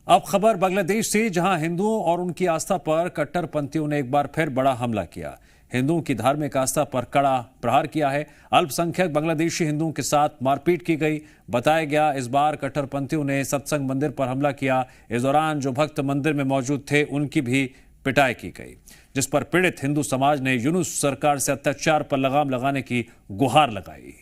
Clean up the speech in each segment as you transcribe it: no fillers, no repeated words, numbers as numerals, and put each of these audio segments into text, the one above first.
अब खबर बांग्लादेश से, जहां हिंदुओं और उनकी आस्था पर कट्टरपंथियों ने एक बार फिर बड़ा हमला किया। हिंदुओं की धार्मिक आस्था पर कड़ा प्रहार किया है। अल्पसंख्यक बांग्लादेशी हिंदुओं के साथ मारपीट की गई। बताया गया इस बार कट्टरपंथियों ने सत्संग मंदिर पर हमला किया। इस दौरान जो भक्त मंदिर में मौजूद थे उनकी भी पिटाई की गई, जिस पर पीड़ित हिंदू समाज ने यूनुस सरकार से अत्याचार पर लगाम लगाने की गुहार लगाई।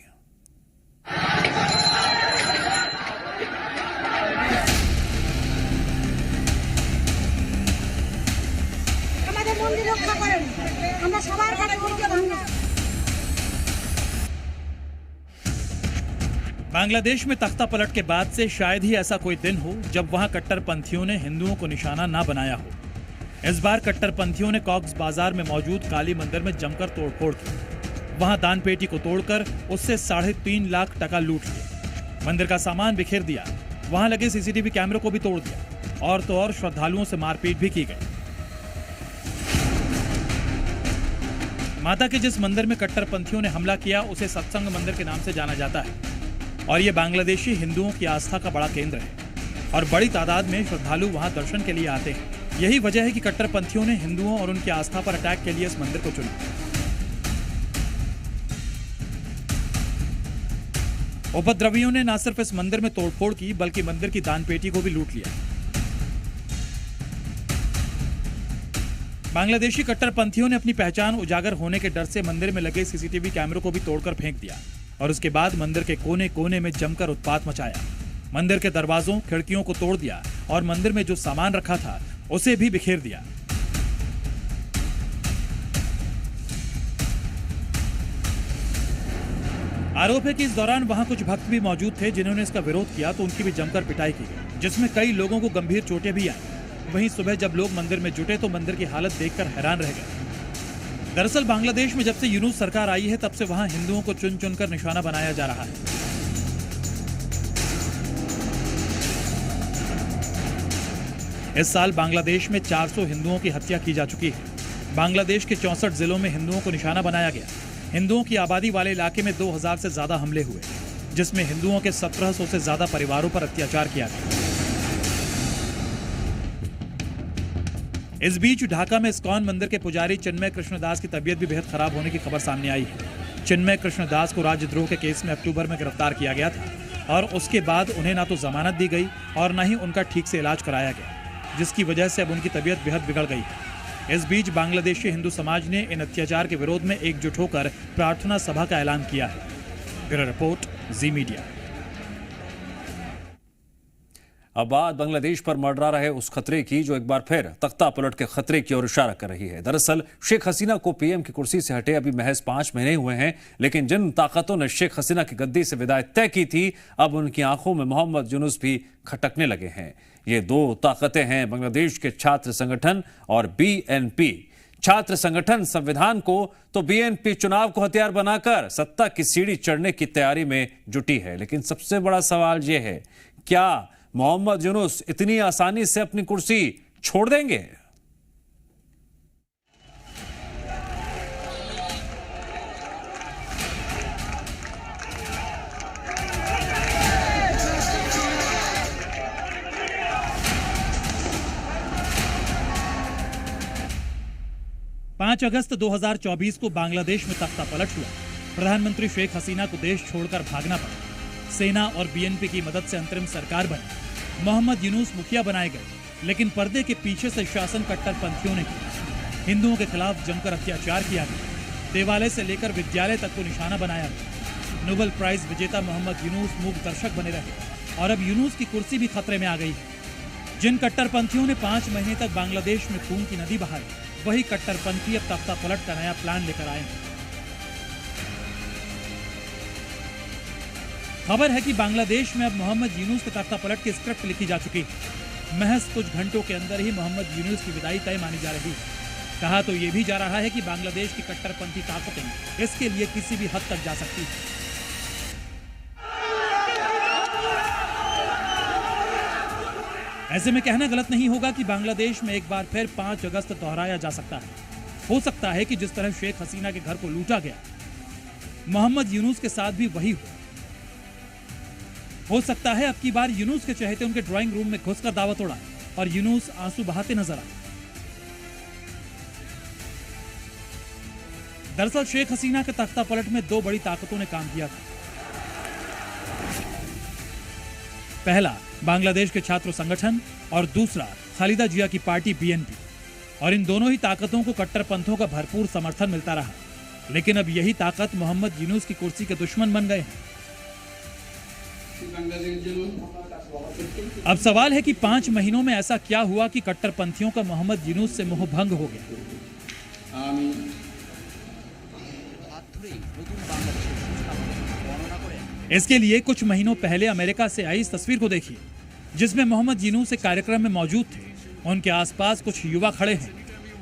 बांग्लादेश में तख्ता पलट के बाद से शायद ही ऐसा कोई दिन हो जब वहां कट्टरपंथियों ने हिंदुओं को निशाना ना बनाया हो। इस बार कट्टरपंथियों ने कॉक्स बाजार में मौजूद काली मंदिर में जमकर तोड़फोड़ की। वहां दान पेटी को तोड़कर उससे 3.5 लाख टका लूट लिया। मंदिर का सामान बिखेर दिया। वहां लगे सीसीटीवी कैमरों को भी तोड़ दिया। और तो और श्रद्धालुओं से मारपीट भी की गई। माता के जिस मंदिर में कट्टरपंथियों ने हमला किया उसे सत्संग मंदिर के नाम से जाना जाता है और ये बांग्लादेशी हिंदुओं की आस्था का बड़ा केंद्र है और बड़ी तादाद में श्रद्धालु वहां दर्शन के लिए आते हैं। यही वजह है कि कट्टरपंथियों ने हिंदुओं और उनकी आस्था पर अटैक के लिए इस मंदिर को चुना। उपद्रवियों ने न सिर्फ इस मंदिर में तोड़फोड़ की बल्कि मंदिर की दान पेटी को भी लूट लिया। बांग्लादेशी कट्टरपंथियों ने अपनी पहचान उजागर होने के डर से मंदिर में लगे सीसीटीवी कैमरों को भी तोड़कर फेंक दिया और उसके बाद मंदिर के कोने कोने में जमकर उत्पात मचाया। मंदिर के दरवाजों खिड़कियों को तोड़ दिया और मंदिर में जो सामान रखा था उसे भी बिखेर दिया। आरोप है कि इस दौरान वहां कुछ भक्त भी मौजूद थे जिन्होंने इसका विरोध किया तो उनकी भी जमकर पिटाई की गई, जिसमें कई लोगों को गंभीर चोटें भी आई। वहीं सुबह जब लोग मंदिर में जुटे तो मंदिर की हालत देखकर हैरान रह गए। दरअसल बांग्लादेश में जब से यूनुस सरकार आई है तब से वहां हिंदुओं को चुन चुनकर निशाना बनाया जा रहा है। इस साल बांग्लादेश में 400 हिंदुओं की हत्या की जा चुकी है। बांग्लादेश के 64 जिलों में हिंदुओं को निशाना बनाया गया। हिंदुओं की आबादी वाले इलाके में 2000 से ज्यादा हमले हुए, जिसमें हिंदुओं के 1700 से ज्यादा परिवारों पर अत्याचार किया गया। इस बीच ढाका में इस्कॉन मंदिर के पुजारी चिन्मय कृष्णदास की तबीयत भी बेहद खराब होने की खबर सामने आई है। चिन्मय कृष्णदास को राजद्रोह के केस में अक्टूबर में गिरफ्तार किया गया था और उसके बाद उन्हें ना तो जमानत दी गई और न ही उनका ठीक से इलाज कराया गया, जिसकी वजह से अब उनकी तबीयत बेहद बिगड़ गई है। इस बीच बांग्लादेशी हिंदू समाज ने इन अत्याचार के विरोध में एकजुट होकर प्रार्थना सभा का ऐलान किया है। ब्यूरो रिपोर्ट, जी मीडिया। अब बात बांग्लादेश पर मंडरा रहे उस खतरे की जो एक बार फिर तख्ता पलट के खतरे की ओर इशारा कर रही है। दरअसल शेख हसीना को पीएम की कुर्सी से हटे अभी महज 5 महीने हुए हैं, लेकिन जिन ताकतों ने शेख हसीना की गद्दी से विदाई तय की थी, अब उनकी आंखों में मोहम्मद यूनुस भी खटकने लगे हैं। ये 2 ताकतें हैं बांग्लादेश के छात्र संगठन और बीएनपी। छात्र संगठन संविधान को तो बीएनपी चुनाव को हथियार बनाकर सत्ता की सीढ़ी चढ़ने की तैयारी में जुटी है। लेकिन सबसे बड़ा सवाल यह है, क्या मोहम्मद यूनुस इतनी आसानी से अपनी कुर्सी छोड़ देंगे? पांच अगस्त 2024 को बांग्लादेश में तख्ता पलट हुआ। प्रधानमंत्री शेख हसीना को देश छोड़कर भागना पड़ा। सेना और बीएनपी की मदद से अंतरिम सरकार बनी। मोहम्मद यूनुस मुखिया बनाए गए, लेकिन पर्दे के पीछे से शासन कट्टरपंथियों ने किया। हिंदुओं के खिलाफ जमकर अत्याचार किया गया। देवालय से लेकर विद्यालय तक को निशाना बनाया गया। नोबेल प्राइज विजेता मोहम्मद यूनुस मूक दर्शक बने रहे और अब यूनुस की कुर्सी भी खतरे में आ गई है। जिन कट्टरपंथियों ने 5 महीने तक बांग्लादेश में खून की नदी बहाई, वही कट्टरपंथी अब तख्ता पलट का नया प्लान लेकर आए हैं। खबर है कि बांग्लादेश में अब मोहम्मद यूनुस के तख्ता पलट की स्क्रिप्ट लिखी जा चुकी है। महज कुछ घंटों के अंदर ही मोहम्मद यूनुस की विदाई तय मानी जा रही है। कहा तो यह भी जा रहा है कि बांग्लादेश की कट्टरपंथी ताकतें इसके लिए किसी भी हद तक जा सकती है। ऐसे में कहना गलत नहीं होगा कि बांग्लादेश में एक बार फिर 5 अगस्त दोहराया जा सकता है। हो सकता है कि जिस तरह शेख हसीना के घर को लूटा गया, मोहम्मद यूनुस के साथ भी वही हो सकता है अब की बार यूनुस के चहेते उनके ड्राइंग रूम में घुसकर दावत उड़ाए। और यूनुस आंसू बहाते नजर आए। दरअसल शेख हसीना के तख्ता पलट में दो बड़ी ताकतों ने काम किया था। पहला बांग्लादेश के छात्र संगठन और दूसरा खालिदा जिया की पार्टी बीएनपी, और इन दोनों ही ताकतों को कट्टरपंथों का भरपूर समर्थन मिलता रहा। लेकिन अब यही ताकत मोहम्मद यूनुस की कुर्सी के दुश्मन बन गए हैं। अब सवाल है कि 5 महीनों में ऐसा क्या हुआ कि कट्टरपंथियों का मोहम्मद यूनुस से मोह भंग हो गया। इसके लिए कुछ महीनों पहले अमेरिका से आई इस तस्वीर को देखिए, जिसमें मोहम्मद यूनुस एक कार्यक्रम में मौजूद थे। उनके आसपास कुछ युवा खड़े हैं।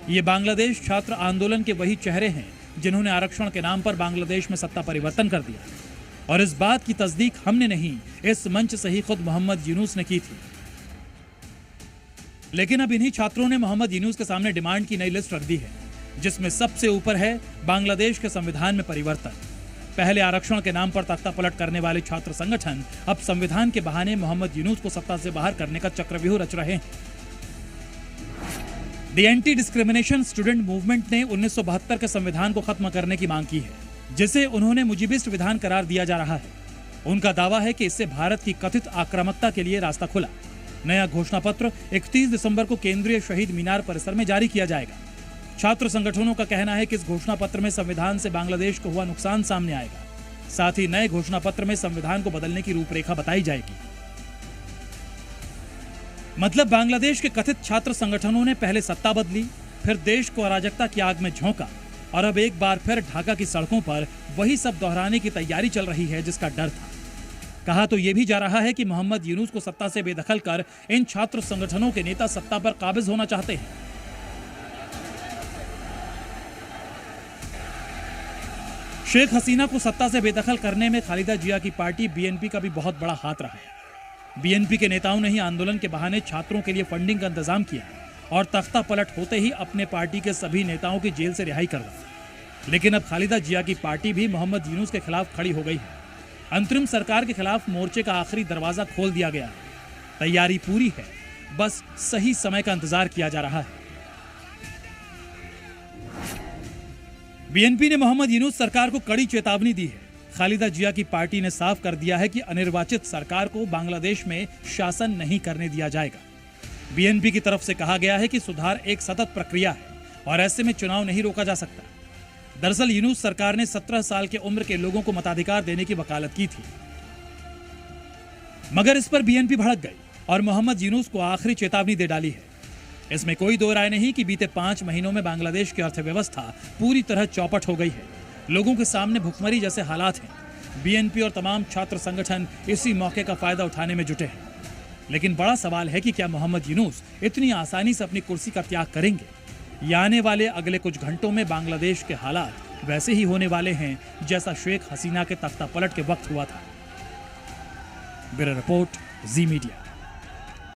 ये बांग्लादेश छात्र आंदोलन के वही चेहरे हैं जिन्होंने आरक्षण के नाम पर बांग्लादेश में सत्ता परिवर्तन कर दिया। और इस बात की तस्दीक हमने नहीं, इस मंच से ही खुद मोहम्मद यूनुस ने की थी। लेकिन अब इन्हीं छात्रों ने मोहम्मद यूनुस के सामने डिमांड की नई लिस्ट रख दी है, जिसमें सबसे ऊपर है बांग्लादेश के संविधान में परिवर्तन। पहले आरक्षण के नाम पर तख्ता पलट करने वाले छात्र संगठन अब संविधान के बहाने मोहम्मद यूनुस को सत्ता से बाहर करने का चक्रव्यूह रच रहे हैं। The anti discrimination student movement ने 1972 के संविधान को खत्म करने की मांग की है, जिसे उन्होंने मुजीबिस्ट विधान करार दिया जा रहा है। उनका दावा है कि इससे भारत की कथित आक्रामकता के लिए रास्ता खुला। नया घोषणा पत्र 31 दिसंबर को केंद्रीय शहीद मीनार परिसर में जारी किया जाएगा। छात्र संगठनों का कहना है कि इस घोषणा पत्र में संविधान से बांग्लादेश को हुआ नुकसान सामने आएगा। साथ ही नए घोषणा पत्र में संविधान को बदलने की रूपरेखा बताई जाएगी। मतलब बांग्लादेश के कथित छात्र संगठनों ने पहले सत्ता बदली, फिर देश को अराजकता की आग में झोंका, और अब एक बार फिर ढाका की सड़कों पर वही सब दोहराने की तैयारी चल रही है जिसका डर था। कहा तो यह भी जा रहा है कि मोहम्मद यूनुस को सत्ता से बेदखल कर इन छात्र संगठनों के नेता सत्ता पर काबिज होना चाहते हैं। शेख हसीना को सत्ता से बेदखल करने में खालिदा जिया की पार्टी बीएनपी का भी बहुत बड़ा हाथ रहा है। बीएनपी के नेताओं ने ही आंदोलन के बहाने छात्रों के लिए फंडिंग का इंतजाम किया और तख्ता पलट होते ही अपने पार्टी के सभी नेताओं की जेल से रिहाई करवाई। लेकिन अब खालिदा जिया की पार्टी भी मोहम्मद यूनुस के खिलाफ खड़ी हो गई है। अंतरिम सरकार के खिलाफ मोर्चे का आखिरी दरवाजा खोल दिया गया है। तैयारी पूरी है, बस सही समय का इंतजार किया जा रहा है। बीएनपी ने मोहम्मद यूनुस सरकार को कड़ी चेतावनी दी है। खालिदा जिया की पार्टी ने साफ कर दिया है कि अनिर्वाचित सरकार को बांग्लादेश में शासन नहीं करने दिया जाएगा। बीएनपी की तरफ से कहा गया है कि सुधार एक सतत प्रक्रिया है और ऐसे में चुनाव नहीं रोका जा सकता। दरअसल यूनुस सरकार ने 17 साल के उम्र के लोगों को मताधिकार देने की वकालत की थी, मगर इस पर बीएनपी भड़क गई और मोहम्मद यूनुस को आखिरी चेतावनी दे डाली है। इसमें कोई दो राय नहीं कि बीते 5 महीनों में बांग्लादेश की अर्थव्यवस्था पूरी तरह चौपट हो गई है। लोगों के सामने भुखमरी जैसे हालात हैं। बीएनपी और तमाम छात्र संगठन इसी मौके का फायदा उठाने में जुटे हैं। लेकिन बड़ा सवाल है कि क्या मोहम्मद यूनुस इतनी आसानी से अपनी कुर्सी का त्याग करेंगे, या आने वाले अगले कुछ घंटों में बांग्लादेश के हालात वैसे ही होने वाले हैं जैसा शेख हसीना के तख्ता पलट के वक्त हुआ था। ब्यूरो रिपोर्ट, जी मीडिया।